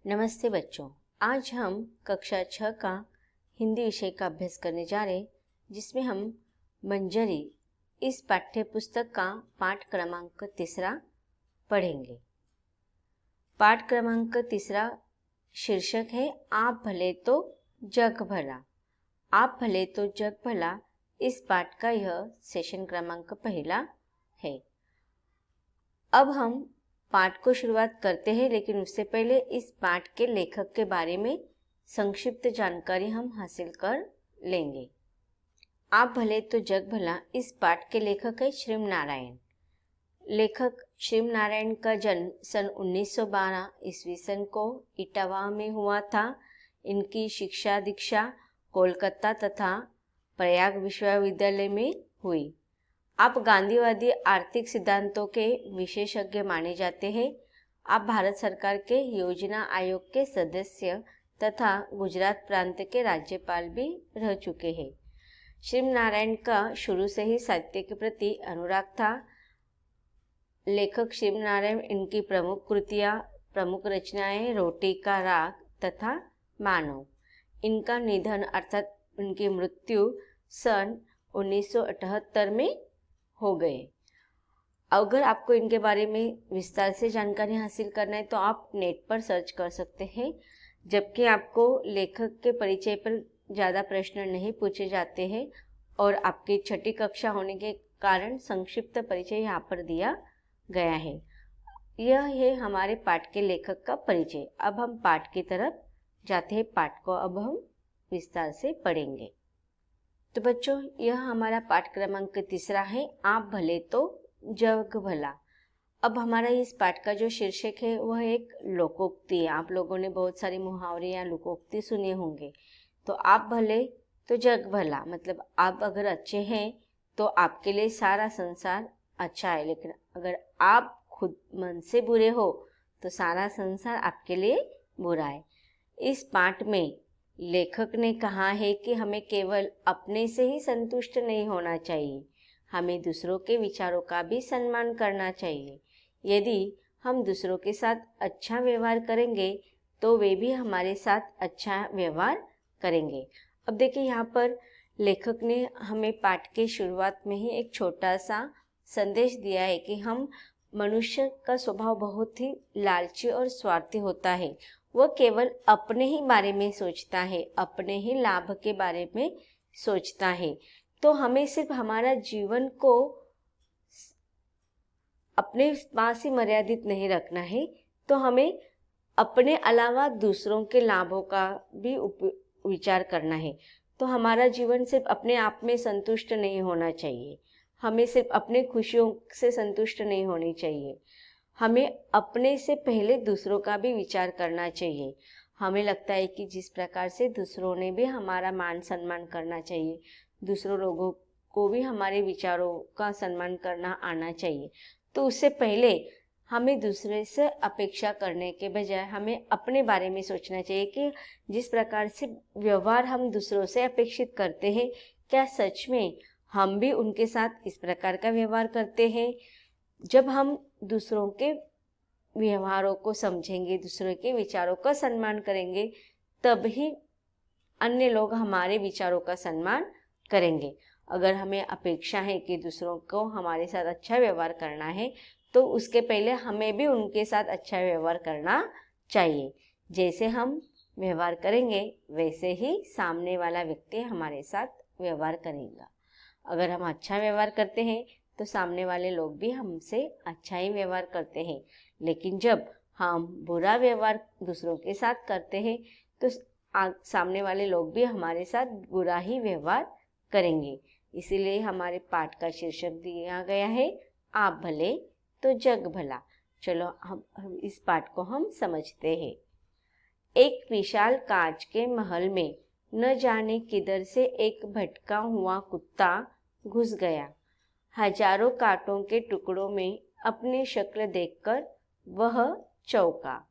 नमस्ते बच्चों, आज हम कक्षा 6 का हिंदी विषय का अभ्यास करने जा रहे हैं, जिसमें हम मंजरी इस पाठ्य पुस्तक का पाठ क्रमांक 3 पढ़ेंगे। पाठ क्रमांक 3 शीर्षक है आप भले तो जग भला। आप भले तो जग भला इस पाठ का यह सेशन क्रमांक 1 है। अब हम पाठ को शुरुआत करते हैं, लेकिन उससे पहले इस पाठ के लेखक के बारे में संक्षिप्त जानकारी हम हासिल कर लेंगे। आप भले तो जग भला इस पाठ के लेखक है श्रीमनारायण। लेखक श्रीमनारायण का जन्म सन 1912 ईस्वी सन को इटावा में हुआ था। इनकी शिक्षा दीक्षा कोलकाता तथा प्रयाग विश्वविद्यालय में हुई। आप गांधीवादी आर्थिक सिद्धांतों के विशेषज्ञ माने जाते हैं। आप भारत सरकार के योजना आयोग के सदस्य तथा गुजरात प्रांत के राज्यपाल भी रह चुके हैं। श्रीमनारायण का शुरू से ही साहित्य के प्रति अनुराग था। लेखक श्रीमनारायण इनकी प्रमुख कृतियाँ, प्रमुख रचनाएं रोटी का राग तथा मानव। इनका निधन अर्थात उनकी मृत्यु सन 1978 में हो गए। अगर आपको इनके बारे में विस्तार से जानकारी हासिल करना है तो आप नेट पर सर्च कर सकते हैं। जबकि आपको लेखक के परिचय पर ज़्यादा प्रश्न नहीं पूछे जाते हैं और आपकी 6ठी कक्षा होने के कारण संक्षिप्त परिचय यहाँ पर दिया गया है। यह है हमारे पाठ के लेखक का परिचय। अब हम पाठ की तरफ जाते हैं। पाठ को अब हम विस्तार से पढ़ेंगे। तो बच्चों, यह हमारा पाठ क्रमांक 3 है, आप भले तो जग भला। अब हमारा इस पाठ का जो शीर्षक है वह एक लोकोक्ति है। आप लोगों ने बहुत सारी मुहावरे या लोकोक्ति सुने होंगे। तो आप भले तो जग भला, मतलब आप अगर अच्छे हैं तो आपके लिए सारा संसार अच्छा है, लेकिन अगर आप खुद मन से बुरे हो तो सारा संसार आपके लिए बुरा है। इस पाठ में लेखक ने कहा है कि हमें केवल अपने से ही संतुष्ट नहीं होना चाहिए, हमें दूसरों के विचारों का भी सम्मान करना चाहिए। यदि हम दूसरों के साथ अच्छा व्यवहार करेंगे तो वे भी हमारे साथ अच्छा व्यवहार करेंगे। अब देखिए, यहाँ पर लेखक ने हमें पाठ के शुरुआत में ही एक छोटा सा संदेश दिया है कि हम मनुष्य का स्वभाव बहुत ही लालची और स्वार्थी होता है। वह केवल अपने ही बारे में सोचता है, अपने ही लाभ के बारे में सोचता है। तो हमें सिर्फ हमारा जीवन को अपने पास ही मर्यादित नहीं रखना है, तो हमें अपने अलावा दूसरों के लाभों का भी विचार करना है। तो हमारा जीवन सिर्फ अपने आप में संतुष्ट नहीं होना चाहिए, हमें सिर्फ अपने खुशियों से संतुष्ट नहीं होनी चाहिए, हमें अपने से पहले दूसरों का भी विचार करना चाहिए। हमें लगता है कि जिस प्रकार से दूसरों ने भी हमारा मान सम्मान करना चाहिए, दूसरों लोगों को भी हमारे विचारों का सम्मान करना आना चाहिए, तो उससे पहले हमें दूसरे से अपेक्षा करने के बजाय हमें अपने बारे में सोचना चाहिए कि जिस प्रकार से व्यवहार हम दूसरों से अपेक्षित करते हैं, क्या सच में हम भी उनके साथ इस प्रकार का व्यवहार करते हैं। जब हम दूसरों के व्यवहारों को समझेंगे, दूसरों के विचारों का सम्मान करेंगे, तब ही अन्य लोग हमारे विचारों का सम्मान करेंगे। अगर हमें अपेक्षा है कि दूसरों को हमारे साथ अच्छा व्यवहार करना है, तो उसके पहले हमें भी उनके साथ अच्छा व्यवहार करना चाहिए। जैसे हम व्यवहार करेंगे वैसे ही सामने वाला व्यक्ति हमारे साथ व्यवहार करेगा। अगर हम अच्छा व्यवहार करते हैं तो सामने वाले लोग भी हमसे अच्छा ही व्यवहार करते हैं, लेकिन जब हम बुरा व्यवहार दूसरों के साथ करते हैं तो सामने वाले लोग भी हमारे साथ बुरा ही व्यवहार करेंगे। इसीलिए हमारे पाठ का शीर्षक दिया गया है आप भले तो जग भला। चलो हम इस पाठ को हम समझते हैं। एक विशाल कांच के महल में न जाने किधर से एक भटका हुआ कुत्ता घुस गया। हजारों कांटों के टुकड़ों में अपनी शक्ल देखकर वह चौंका।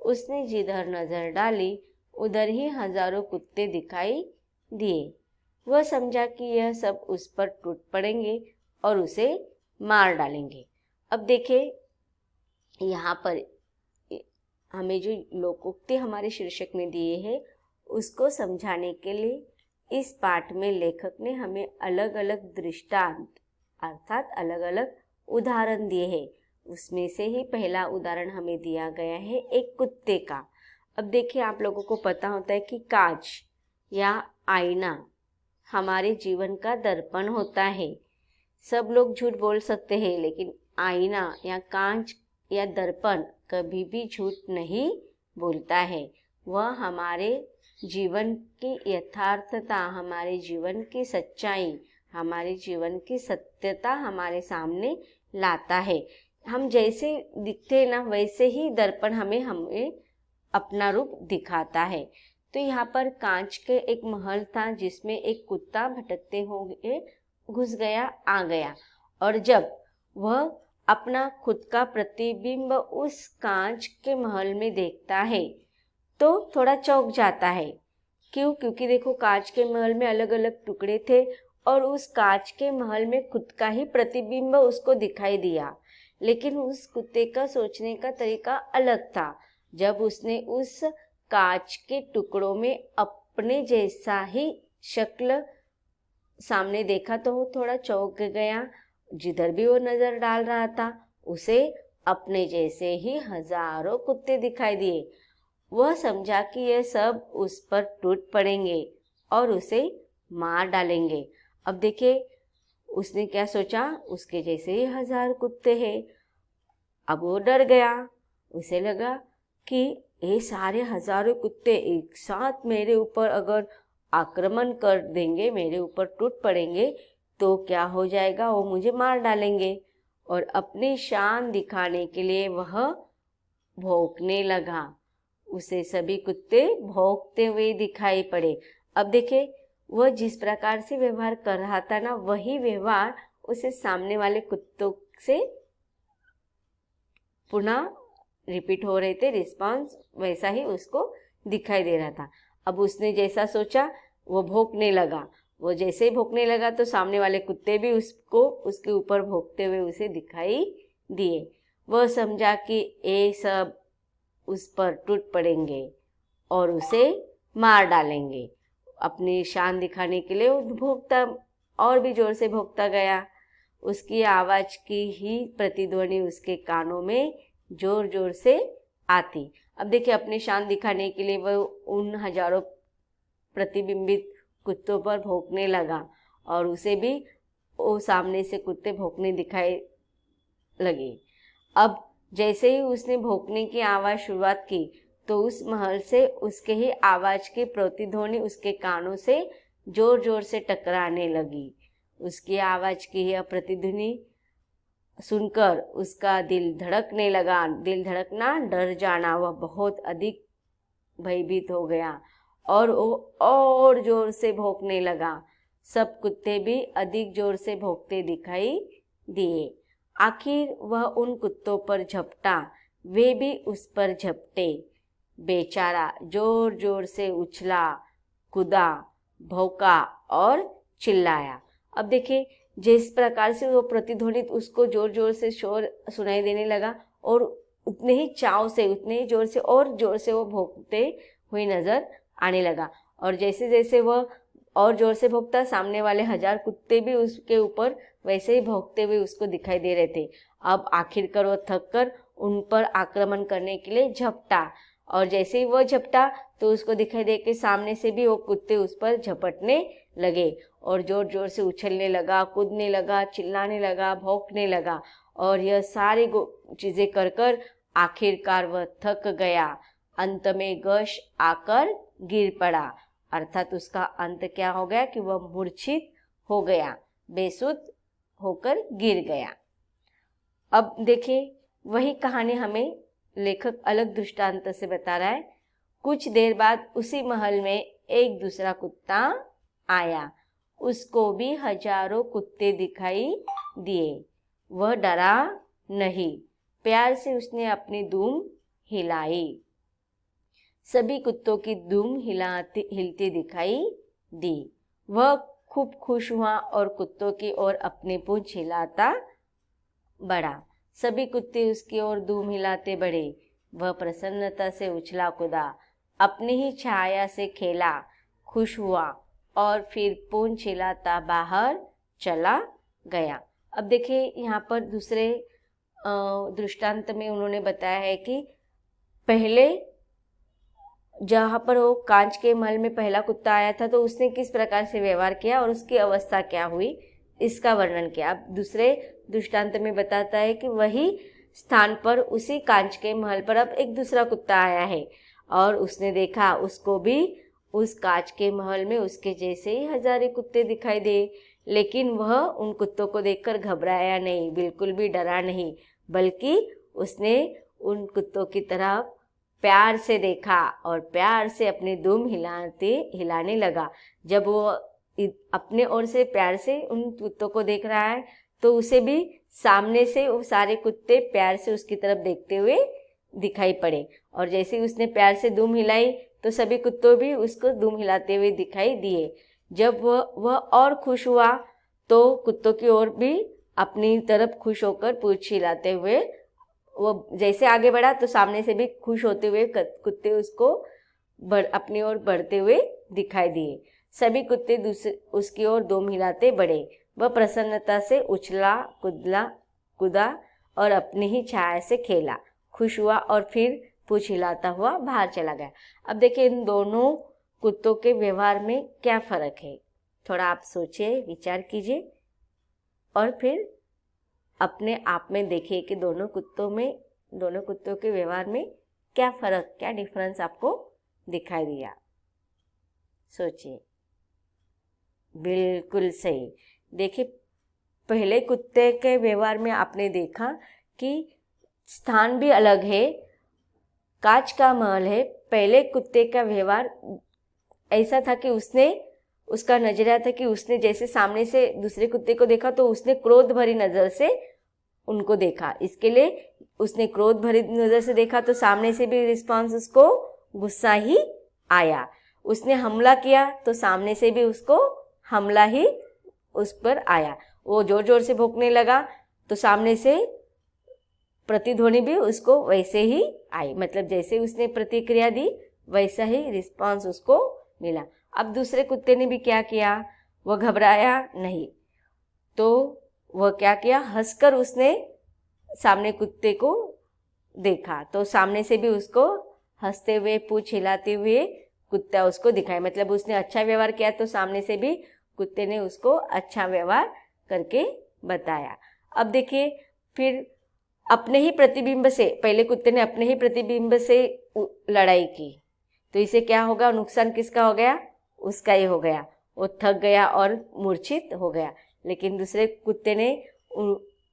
उसने जिधर नजर डाली उधर ही हजारों कुत्ते दिखाई दिए। वह समझा कि यह सब उस पर टूट पड़ेंगे और उसे मार डालेंगे। अब देखिए, यहाँ पर हमें जो लोकोक्ति हमारे शीर्षक में दिए हैं उसको समझाने के लिए इस पाठ में लेखक ने हमें अलग अलग दृष्टांत अर्थात अलग अलग उदाहरण दिए हैं। उसमें से ही पहला उदाहरण हमें दिया गया है एक कुत्ते का। अब देखिए, आप लोगों को पता होता है कि कांच या आईना हमारे जीवन का दर्पण होता है। सब लोग झूठ बोल सकते हैं, लेकिन आईना या कांच या दर्पण कभी भी झूठ नहीं बोलता है। वह हमारे जीवन की यथार्थता, हमारे जीवन की सच्चाई, हमारे जीवन की सत्यता हमारे सामने लाता है। हम जैसे दिखते हैं ना, वैसे ही दर्पण हमें अपना रूप दिखाता है। तो यहाँ पर कांच के एक महल था जिसमें एक कुत्ता भटकते हुए घुस गया आ गया, और जब वह अपना खुद का प्रतिबिंब उस कांच के महल में देखता है तो थोड़ा चौंक जाता है। क्यों? क्योंकि देखो, कांच के महल में अलग अलग टुकड़े थे और उस कांच के महल में खुद का ही प्रतिबिंब उसको दिखाई दिया। लेकिन उस कुत्ते का सोचने का तरीका अलग था। जब उसने उस कांच के टुकड़ों में अपने जैसा ही शक्ल सामने देखा तो वो थोड़ा चौंक गया। जिधर भी वो नजर डाल रहा था उसे अपने जैसे ही हजारों कुत्ते दिखाई दिए। वह समझा कि यह सब उस पर टूट पड़ेंगे और उसे मार डालेंगे। अब देखिए, उसने क्या सोचा, उसके जैसे ही 1000 कुत्ते हैं। अब वो डर गया। उसे लगा कि ये सारे हजारों कुत्ते एक साथ मेरे ऊपर अगर आक्रमण कर देंगे, मेरे ऊपर टूट पड़ेंगे तो क्या हो जाएगा, वो मुझे मार डालेंगे। और अपनी शान दिखाने के लिए वह भौंकने लगा। उसे सभी कुत्ते भौंकते हुए दिखाई पड़े। अब देखे, वह जिस प्रकार से व्यवहार कर रहा था ना, वही व्यवहार उसे सामने वाले कुत्तों से पुनः रिपीट हो रहे थे। रिस्पॉन्स वैसा ही उसको दिखाई दे रहा था। अब उसने जैसा सोचा वो भौंकने लगा। वो जैसे ही भौंकने लगा तो सामने वाले कुत्ते भी उसको उसके ऊपर भौंकते हुए उसे दिखाई दिए। वह समझा कि ये सब उस पर टूट पड़ेंगे और उसे मार डालेंगे। अपनी शान दिखाने के लिए वो भौंकता और भी जोर से भौंकता गया। उसकी आवाज की ही प्रतिध्वनि उसके कानों में जोर जोर से आती। अब देखिए, अपनी शान दिखाने के लिए वह उन हजारों प्रतिबिंबित कुत्तों पर भौंकने लगा और उसे भी वो सामने से कुत्ते भौंकने दिखाई लगे। अब जैसे ही उसने भौंकने की आवाज शुरुआत की तो उस महल से उसके ही आवाज की प्रतिध्वनि उसके कानों से जोर जोर से टकराने लगी। उसकी आवाज की यह प्रतिध्वनि सुनकर उसका दिल धड़कने लगा। दिल धड़कना, डर जाना, वह बहुत अधिक भयभीत हो गया और वो और जोर से भौंकने लगा। सब कुत्ते भी अधिक जोर से भौंकते दिखाई दिए। आखिर वह उन कुत्तों पर झपटा, वे भी उस पर झपटे। बेचारा जोर जोर से उछला, कूदा, भौंका और चिल्लाया। अब देखिए, जिस प्रकार से वो प्रतिध्वनित उसको जोर जोर से शोर सुनाई देने लगा और उतने ही चाव से, उतने ही जोर से और जोर से वो भौंकते हुए नजर आने लगा। और जैसे जैसे वह और जोर से भौंकता, सामने वाले 1000 कुत्ते भी उसके ऊपर वैसे ही भौंकते हुए उसको दिखाई दे रहे थे। अब आखिरकार वो थक कर उन पर आक्रमण करने के लिए झपटा और जैसे ही वो झपटा तो उसको दिखाई दे कि सामने से भी वो कुत्ते उस पर झपटने लगे और जोर जोर से उछलने लगा, कूदने लगा, चिल्लाने लगा, भौंकने लगा। और यह सारी चीजें कर कर आखिरकार वह थक गया। अंत में गश आकर गिर पड़ा, अर्थात उसका अंत क्या हो गया कि वह मूर्छित हो गया, बेसुध होकर गिर गया। अब देखिए, वही कहानी हमें लेखक अलग दृष्टांत से बता रहा है। कुछ देर बाद उसी महल में एक दूसरा कुत्ता आया। उसको भी हजारों कुत्ते दिखाई दिए। वह डरा नहीं, प्यार से उसने अपनी दुम हिलाई। सभी कुत्तों की दुम हिलती दिखाई दी। वह खूब खुश हुआ और कुत्तों की ओर अपनी पूंछ हिलाता बढ़ा। सभी कुत्ते उसकी ओर दुम हिलाते बढ़े। वह प्रसन्नता से उछला कूदा, अपनी ही छाया से खेला, खुश हुआ और फिर पूंछ हिलाता बाहर चला गया। अब देखिए यहाँ पर दूसरे दृष्टांत में उन्होंने बताया है कि पहले जहाँ पर वो कांच के महल में पहला कुत्ता आया था तो उसने किस प्रकार से व्यवहार किया और उसकी अवस्था क्या हुई, इसका वर्णन किया। अब दूसरे दृष्टांत में बताता है कि वही स्थान पर उसी कांच के महल पर अब एक दूसरा कुत्ता आया है और उसने देखा उसको भी उस कांच के महल में उसके जैसे ही हजारों कुत्ते दिखाई दे, लेकिन वह उन कुत्तों को देखकर घबराया नहीं, बिल्कुल भी डरा नहीं, बल्कि उसने उन कुत्तों की तरफ प्यार से देखा और प्यार से अपने दुम हिलाने लगा। जब वो अपने ओर से प्यार से उन कुत्तों को देख रहा है तो उसे भी सामने से वो सारे कुत्ते प्यार से उसकी तरफ देखते हुए दिखाई पड़े और जैसे ही उसने प्यार से दुम हिलाई तो सभी कुत्तों भी उसको दुम हिलाते हुए दिखाई दिए। जब वह और खुश हुआ तो कुत्तों की ओर भी अपनी तरफ खुश होकर पूंछ हिलाते हुए वो जैसे आगे बढ़ा तो सामने से भी खुश होते हुए कुत्ते उसको अपनी ओर बढ़ते हुए दिखाई दिए। सभी कुत्ते उसकी ओर दुम हिलाते बढ़े। वह प्रसन्नता से उछला कूदा और अपनी ही छाया से खेला, खुश हुआ और फिर पूंछ हिलाता हुआ बाहर चला गया। अब देखिए इन दोनों कुत्तों के व्यवहार में क्या फर्क है, थोड़ा आप सोचिए, विचार कीजिए और फिर अपने आप में देखिए कि दोनों कुत्तों के व्यवहार में क्या फर्क, क्या डिफरेंस आपको दिखाई दिया। सोचिए। बिल्कुल सही। देखिए पहले कुत्ते के व्यवहार में आपने देखा कि स्थान भी अलग है, कांच का महल है। पहले कुत्ते का व्यवहार ऐसा था कि उसका नजरिया था कि उसने जैसे सामने से दूसरे कुत्ते को देखा तो उसने क्रोध भरी नजर से उनको देखा, इसके लिए उसने क्रोध भरी नजर से देखा तो सामने से भी रिस्पांस उसको गुस्सा ही आया। उसने हमला किया तो सामने से भी उसको हमला ही उस पर आया। वो जोर जोर से भौंकने लगा तो सामने से प्रतिध्वनि भी उसको वैसे ही आई, मतलब जैसे उसने प्रतिक्रिया दी वैसा ही रिस्पांस उसको मिला। अब दूसरे कुत्ते ने भी क्या किया, वह घबराया नहीं तो वह क्या किया, हंसकर उसने सामने कुत्ते को देखा तो सामने से भी उसको हंसते हुए पूंछ हिलाते हुए कुत्ता उसको दिखाया, मतलब उसने अच्छा व्यवहार किया तो सामने से भी कुत्ते ने उसको अच्छा व्यवहार करके बताया। अब देखिए फिर अपने ही प्रतिबिंब से, पहले कुत्ते ने अपने ही प्रतिबिंब से लड़ाई की तो इसे क्या होगा, नुकसान किसका हो गया, उसका ही हो गया, वो थक गया और मूर्छित हो गया। लेकिन दूसरे कुत्ते ने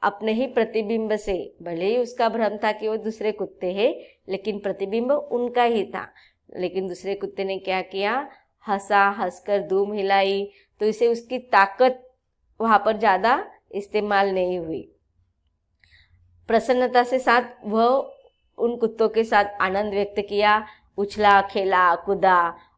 अपने ही प्रतिबिंब से, भले ही उसका भ्रम था कि वो दूसरे कुत्ते हैं लेकिन प्रतिबिंब उनका ही था, लेकिन दूसरे कुत्ते ने क्या किया, हंसकर धूम हिलाई तो इसे उसकी ताकत वहाँ पर ज़्यादा इस्तेमाल नहीं हुई। प्रसन्नता से साथ वह उन कुत्तों के साथ आनंद व्यक्त किया, उछला खेला कूदा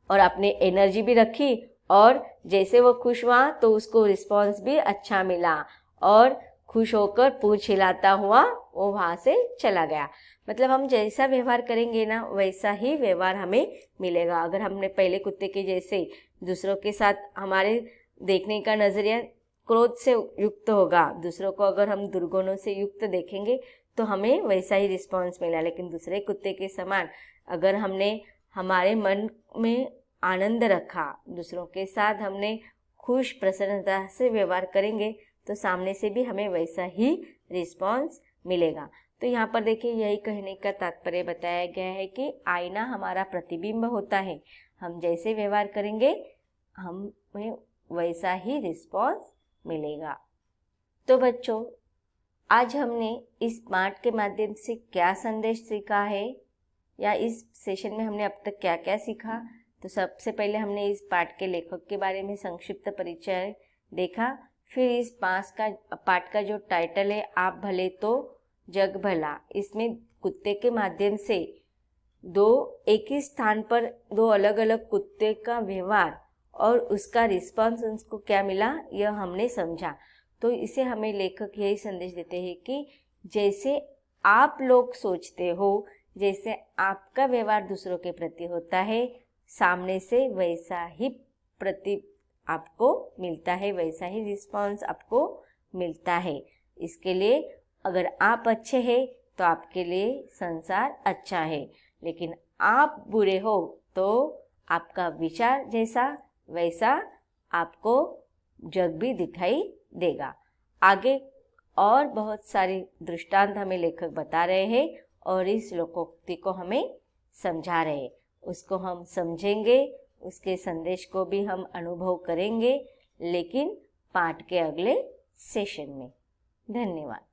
और अपने एनर्जी भी रखी और जैसे वो खुश हुआ तो उसको रिस्पांस भी अच्छा मिला और खुश होकर पूंछ हिलाता हुआ वो वहाँ से चला गया। मतलब हम जैसा व्यवहार करेंगे ना वैसा ही व्यवहार हमें मिलेगा। अगर हमने पहले कुत्ते के जैसे दूसरों के साथ हमारे देखने का नज़रिया क्रोध से युक्त होगा, दूसरों को अगर हम दुर्गुणों से युक्त देखेंगे तो हमें वैसा ही रिस्पांस मिला। लेकिन दूसरे कुत्ते के समान अगर हमने हमारे मन में आनंद रखा, दूसरों के साथ हमने खुश प्रसन्नता से व्यवहार करेंगे तो सामने से भी हमें वैसा ही रिस्पांस मिलेगा। तो यहाँ पर देखिए यही कहने का तात्पर्य बताया गया है कि आईना हमारा प्रतिबिंब होता है, हम जैसे व्यवहार करेंगे हमें वैसा ही रिस्पांस मिलेगा। तो बच्चों आज हमने इस पाठ के माध्यम से क्या संदेश सीखा है या इस सेशन में हमने अब तक क्या क्या सीखा। तो सबसे पहले हमने इस पाठ के लेखक के बारे में संक्षिप्त परिचय देखा, फिर इस पाठ का जो टाइटल है आप भले तो जग भला, इसमें कुत्ते के माध्यम से एक ही स्थान पर दो अलग अलग कुत्ते का व्यवहार और उसका रिस्पांस उसको क्या मिला यह हमने समझा। तो इसे हमें लेखक यही संदेश देते हैं कि जैसे आप लोग सोचते हो जैसे आपका व्यवहार दूसरों के प्रति होता है, सामने से वैसा ही प्रति आपको मिलता है, वैसा ही रिस्पॉन्स आपको मिलता है। इसके लिए अगर आप अच्छे हैं तो आपके लिए संसार अच्छा है, लेकिन आप बुरे हो तो आपका विचार जैसा वैसा आपको जग भी दिखाई देगा। आगे और बहुत सारी दृष्टांत हमें लेखक बता रहे हैं और इस लोकोक्ति को हमें समझा रहे हैं। उसको हम समझेंगे, उसके संदेश को भी हम अनुभव करेंगे, लेकिन पाठ के अगले सेशन में। धन्यवाद।